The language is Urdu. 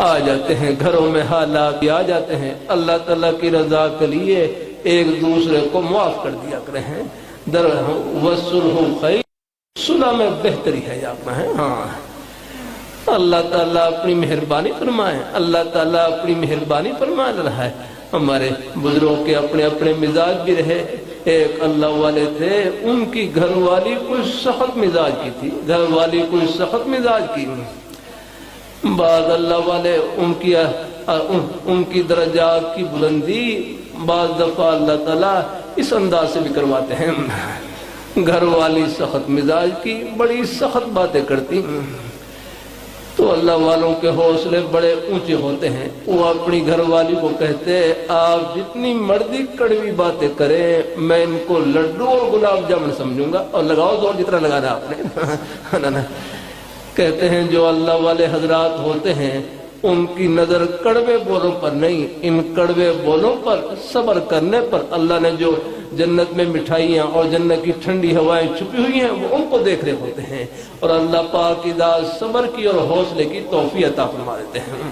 آ جاتے ہیں گھروں میں حالات بھی آ جاتے ہیں، اللہ تعالیٰ کی رضا کے لیے ایک دوسرے کو معاف کر دیا کریں ہیں۔ وَالصُّلْحُ خَيْرٌ، صلح میں بہتری ہے یہاں ہے۔ ہاں اللہ تعالیٰ اپنی مہربانی فرمائے، اللہ تعالیٰ اپنی مہربانی فرما رہا ہے۔ ہمارے بزرگوں کے اپنے اپنے مزاج بھی رہے۔ ایک اللہ والے تھے، ان کی گھر والی کوئی سخت مزاج کی تھی، گھر والی کوئی سخت مزاج کی۔ بعض اللہ والے ان کی درجات کی بلندی بعض دفعہ اللہ تعالیٰ اس انداز سے بھی کرواتے ہیں۔ گھر والی سخت مزاج کی، بڑی سخت باتیں کرتی، تو اللہ والوں کے حوصلے بڑے اونچے ہوتے ہیں۔ وہ اپنی گھر والی کو کہتے آپ جتنی مرضی کڑوی باتیں کریں، میں ان کو لڈو اور گلاب جامن سمجھوں گا، اور لگاؤ زور جتنا لگانا آپ نے۔ کہتے ہیں جو اللہ والے حضرات ہوتے ہیں ان کی نظر کڑوے بولوں پر نہیں، ان کڑوے بولوں پر صبر کرنے پر اللہ نے جو جنت میں مٹھائیاں اور جنت کی ٹھنڈی ہوائیں چھپی ہوئی ہیں وہ ان کو دیکھ رہے ہوتے ہیں، اور اللہ پاک کی ذات صبر کی اور حوصلے کی توفیق عطا فرما دیتے ہیں۔